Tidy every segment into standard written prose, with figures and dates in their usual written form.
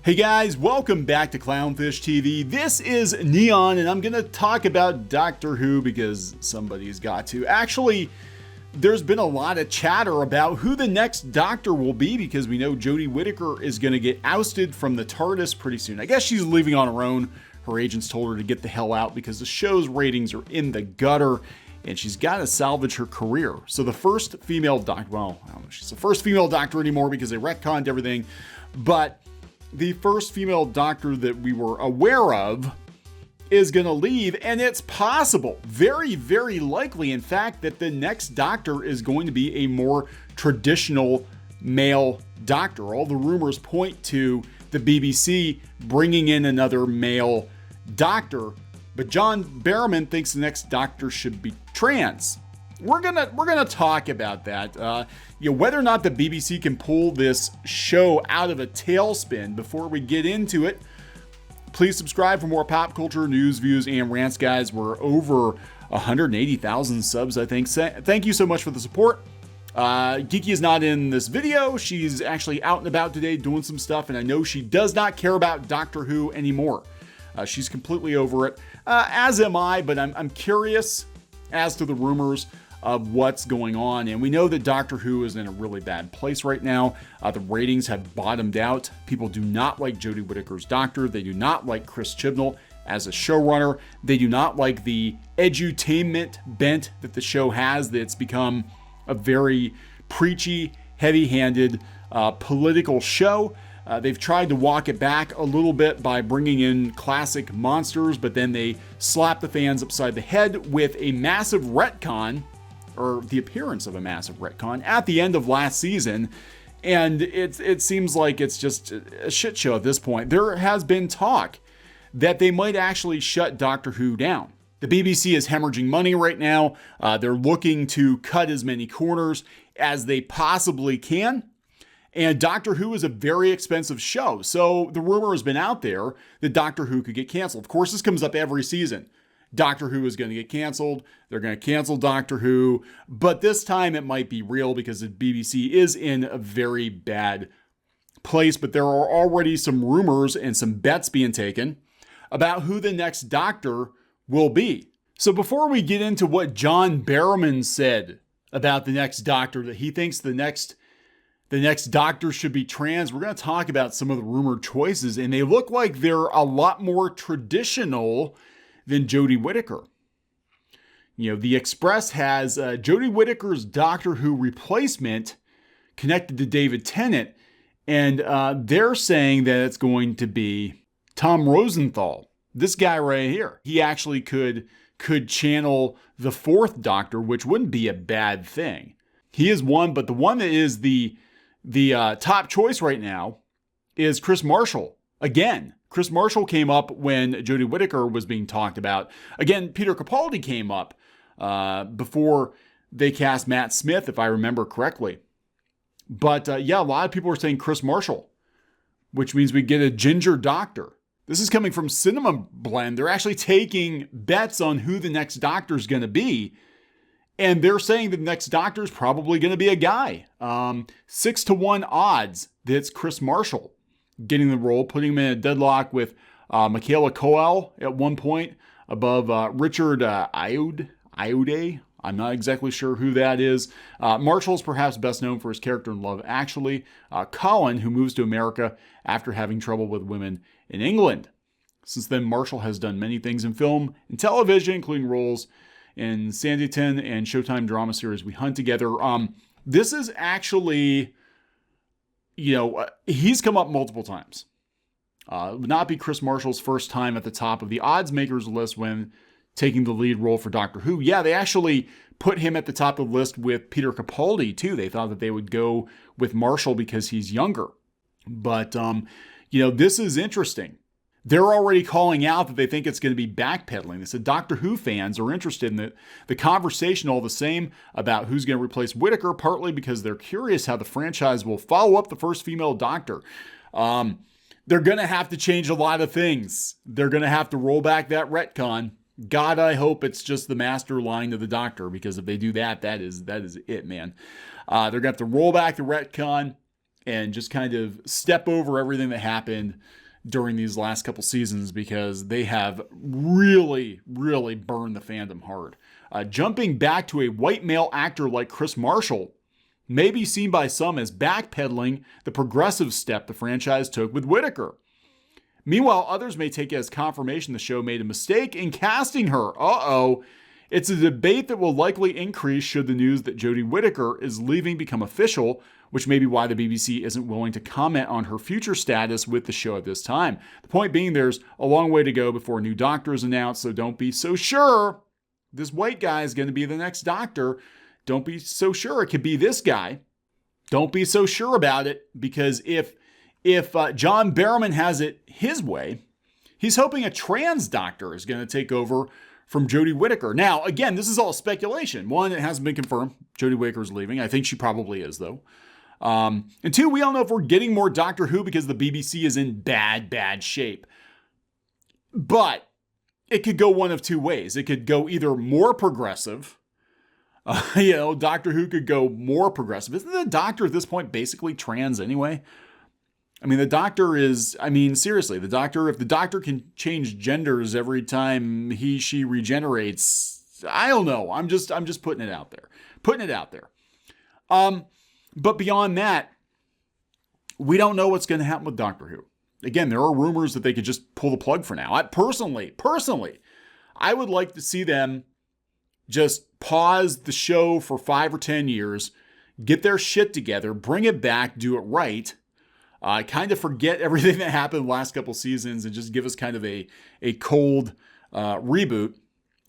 Hey guys, welcome back to Clownfish TV. This is Kneon, and I'm going to talk about Doctor Who because somebody's got to. Actually, there's been a lot of chatter about who the next Doctor will be because we know Jodie Whittaker is going to get ousted from the TARDIS pretty soon. I guess she's leaving on her own. Her agents told her to get the hell out because the show's ratings are in the gutter, and she's got to salvage her career. So the first female Doctor, well, I don't know if she's the first female Doctor anymore because they retconned everything, but the first female Doctor that we were aware of is going to leave, and it's possible, very, very likely, in fact, that the next Doctor is going to be a more traditional male Doctor. All the rumors point to the BBC bringing in another male Doctor, but John Barrowman thinks the next Doctor should be trans. We're gonna talk about that. Whether or not the BBC can pull this show out of a tailspin. Before we get into it, please subscribe for more pop culture news, views, and rants, guys. We're over 180,000 subs, I think. Thank you so much for the support. Geeky is not in this video. She's actually out and about today doing some stuff, and I know she does not care about Doctor Who anymore. She's completely over it, as am I, but I'm curious as to the rumors of what's going on. And we know that Doctor Who is in a really bad place right now. The ratings have bottomed out. People do not like Jodie Whittaker's Doctor. They do not like Chris Chibnall as a showrunner. They do not like the edutainment bent that the show has. That's become a very preachy, heavy-handed political show. They've tried to walk it back a little bit by bringing in classic monsters, but then they slap the fans upside the head with a massive retcon, or the appearance of a massive retcon, at the end of last season. And it seems like it's just a shit show at this point. There has been talk that they might actually shut Doctor Who down. The BBC is hemorrhaging money right now. They're looking to cut as many corners as they possibly can. And Doctor Who is a very expensive show. So the rumor has been out there that Doctor Who could get canceled. Of course, this comes up every season. Doctor Who is going to get canceled. They're going to cancel Doctor Who. But this time it might be real because the BBC is in a very bad place. But there are already some rumors and some bets being taken about who the next Doctor will be. So before we get into what John Barrowman said about the next Doctor, that he thinks the next Doctor should be trans, we're going to talk about some of the rumored choices, and they look like they're a lot more traditional than Jodie Whittaker. The Express has Jodie Whittaker's Doctor Who replacement connected to David Tennant, and they're saying that it's going to be Tom Rosenthal. This guy right here. He actually could channel the fourth Doctor, which wouldn't be a bad thing. He is one, but the one that is the top choice right now is Chris Marshall. Again, Chris Marshall came up when Jodie Whittaker was being talked about. Again, Peter Capaldi came up before they cast Matt Smith, if I remember correctly. But a lot of people are saying Chris Marshall, which means we get a ginger Doctor. This is coming from Cinema Blend. They're actually taking bets on who the next Doctor is going to be. And they're saying the next Doctor is probably going to be a guy. 6-1 odds that it's Chris Marshall getting the role, putting him in a deadlock with Michaela Coel at one point, above Richard Iode. I'm not exactly sure who that is. Marshall is perhaps best known for his character in Love Actually. Colin, who moves to America after having trouble with women in England. Since then, Marshall has done many things in film and television, including roles in Sanditon and Showtime drama series We Hunt Together. This is actually, he's come up multiple times. It would not be Chris Marshall's first time at the top of the odds makers list when taking the lead role for Doctor Who. Yeah, they actually put him at the top of the list with Peter Capaldi, too. They thought that they would go with Marshall because he's younger. But, this is interesting. They're already calling out that they think it's going to be backpedaling. They said Doctor Who fans are interested in the conversation all the same about who's going to replace Whittaker, partly because they're curious how the franchise will follow up the first female Doctor. They're going to have to change a lot of things. They're going to have to roll back that retcon. God, I hope it's just the master line to the Doctor, because if they do that, that is it, man. They're going to have to roll back the retcon and just kind of step over everything that happened during these last couple seasons, because they have really, really burned the fandom hard. Jumping back to a white male actor like Chris Marshall may be seen by some as backpedaling the progressive step the franchise took with Whittaker. Meanwhile, others may take it as confirmation the show made a mistake in casting her. Uh-oh. It's a debate that will likely increase should the news that Jodie Whittaker is leaving become official, which may be why the BBC isn't willing to comment on her future status with the show at this time. The point being, there's a long way to go before a new Doctor is announced, so don't be so sure this white guy is going to be the next Doctor. Don't be so sure it could be this guy. Don't be so sure about it, because if John Barrowman has it his way, he's hoping a trans Doctor is going to take over from Jodie Whittaker. Now, again, this is all speculation. One, it hasn't been confirmed. Jodie Whittaker's leaving. I think she probably is, though. And two, we don't know if we're getting more Doctor Who because the BBC is in bad shape. But it could go one of two ways. It could go either more progressive. Doctor Who could go more progressive. Isn't the Doctor at this point basically trans anyway? I mean, the Doctor is, seriously, the Doctor, if the Doctor can change genders every time she regenerates, I don't know. I'm just putting it out there. But beyond that, we don't know what's going to happen with Doctor Who. Again, there are rumors that they could just pull the plug for now. Personally, I would like to see them just pause the show for 5 or 10 years, get their shit together, bring it back, do it right, kind of forget everything that happened the last couple seasons and just give us kind of a cold reboot,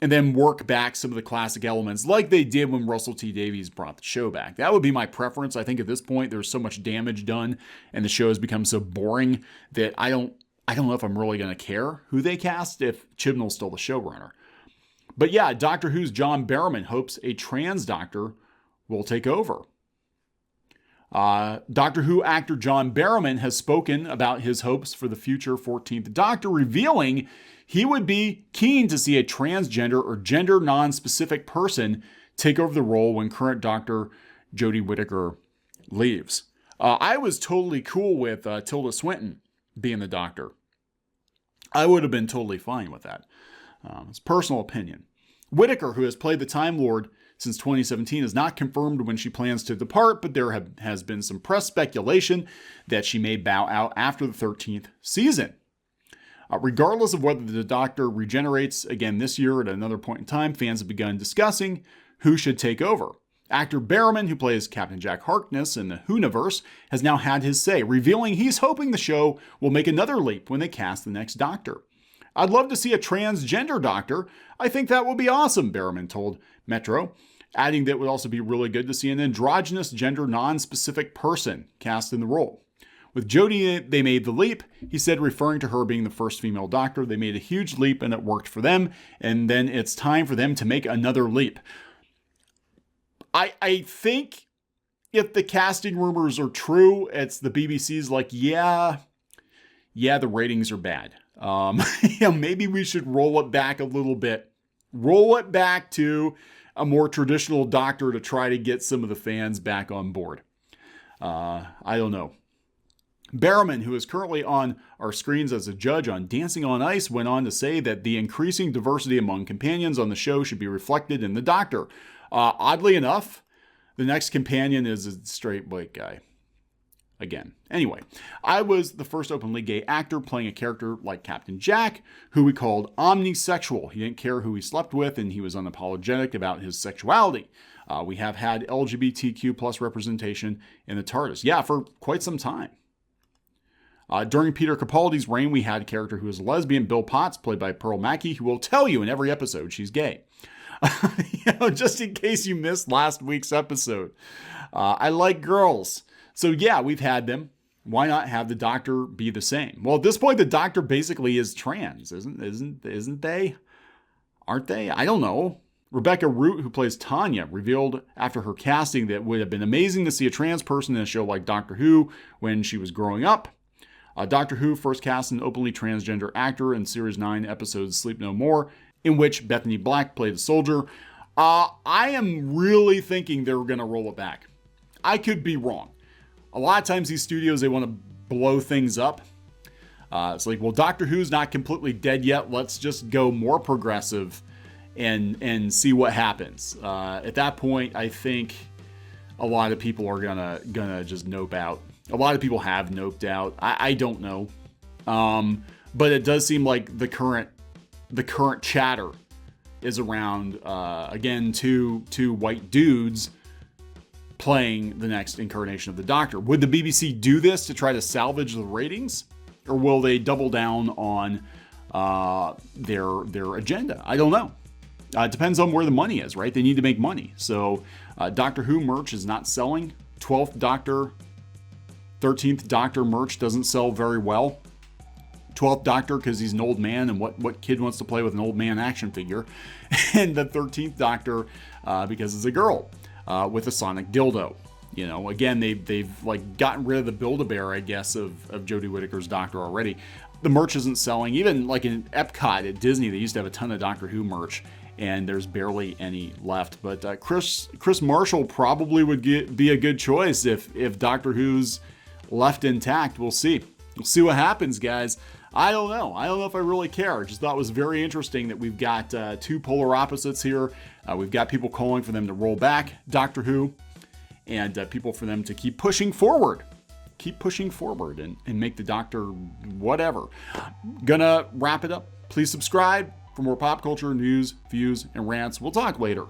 and then work back some of the classic elements like they did when Russell T Davies brought the show back. That would be my preference. I think at this point there's so much damage done and the show has become so boring that I don't know if I'm really going to care who they cast if Chibnall's still the showrunner. But yeah, Doctor Who's John Barrowman hopes a trans Doctor will take over. Doctor Who actor John Barrowman has spoken about his hopes for the future 14th Doctor, revealing he would be keen to see a transgender or gender non-specific person take over the role when current Doctor Jodie Whittaker leaves. I was totally cool with Tilda Swinton being the Doctor. I would have been totally fine with that. It's personal opinion. Whittaker, who has played the Time Lord since 2017, is not confirmed when she plans to depart, but there has been some press speculation that she may bow out after the 13th season. Regardless of whether the Doctor regenerates again this year or at another point in time, fans have begun discussing who should take over. Actor Barrowman, who plays Captain Jack Harkness in the Whoniverse, has now had his say, revealing he's hoping the show will make another leap when they cast the next Doctor. I'd love to see a transgender Doctor. I think that will be awesome, Barrowman told Metro, adding that it would also be really good to see an androgynous gender non-specific person cast in the role. With Jodie, they made the leap, he said, referring to her being the first female Doctor. They made a huge leap and it worked for them, and then it's time for them to make another leap. I think if the casting rumors are true, it's the BBC's like, yeah, the ratings are bad. Maybe we should roll it back a little bit. Roll it back to a more traditional Doctor to try to get some of the fans back on board. I don't know. Barrowman, who is currently on our screens as a judge on Dancing on Ice, went on to say that the increasing diversity among companions on the show should be reflected in the Doctor. Oddly enough, the next companion is a straight white guy. Again. Anyway, I was the first openly gay actor playing a character like Captain Jack, who we called omnisexual. He didn't care who he slept with, and he was unapologetic about his sexuality. We have had LGBTQ plus representation in the TARDIS. Yeah, for quite some time. During Peter Capaldi's reign, we had a character who was a lesbian, Bill Potts, played by Pearl Mackie, who will tell you in every episode she's gay. Just in case you missed last week's episode. I like girls. So yeah, we've had them. Why not have the Doctor be the same? Well, at this point, the Doctor basically is trans, isn't they? Aren't they? I don't know. Rebecca Root, who plays Tanya, revealed after her casting that it would have been amazing to see a trans person in a show like Doctor Who when she was growing up. Doctor Who first cast an openly transgender actor in Series 9 episode Sleep No More, in which Bethany Black played a soldier. I am really thinking they're going to roll it back. I could be wrong. A lot of times these studios, they want to blow things up. It's like, well, Doctor Who's not completely dead yet. Let's just go more progressive and see what happens. At that point, I think a lot of people are gonna just nope out. A lot of people have noped out. I don't know, but it does seem like the current chatter is around again two white dudes playing the next incarnation of the Doctor. Would the BBC do this to try to salvage the ratings, or will they double down on their agenda? I don't know. It depends on where the money is, right? They need to make money. So Doctor Who merch is not selling. 12th Doctor, 13th Doctor merch doesn't sell very well. 12th Doctor because he's an old man, and what kid wants to play with an old man action figure? And the 13th Doctor because it's a girl with a sonic dildo. You know, again, they've like gotten rid of the Build-A-Bear, I guess, of Jodie Whittaker's Doctor already. The merch isn't selling. Even like in Epcot at Disney, they used to have a ton of Doctor Who merch, and there's barely any left. But Chris Marshall probably would be a good choice if Doctor Who's left intact. We'll see. We'll see what happens, guys. I don't know. I don't know if I really care. I just thought it was very interesting that we've got two polar opposites here. We've got people calling for them to roll back Doctor Who, and people for them to keep pushing forward. Keep pushing forward and make the Doctor whatever. Gonna wrap it up. Please subscribe for more pop culture news, views, and rants. We'll talk later.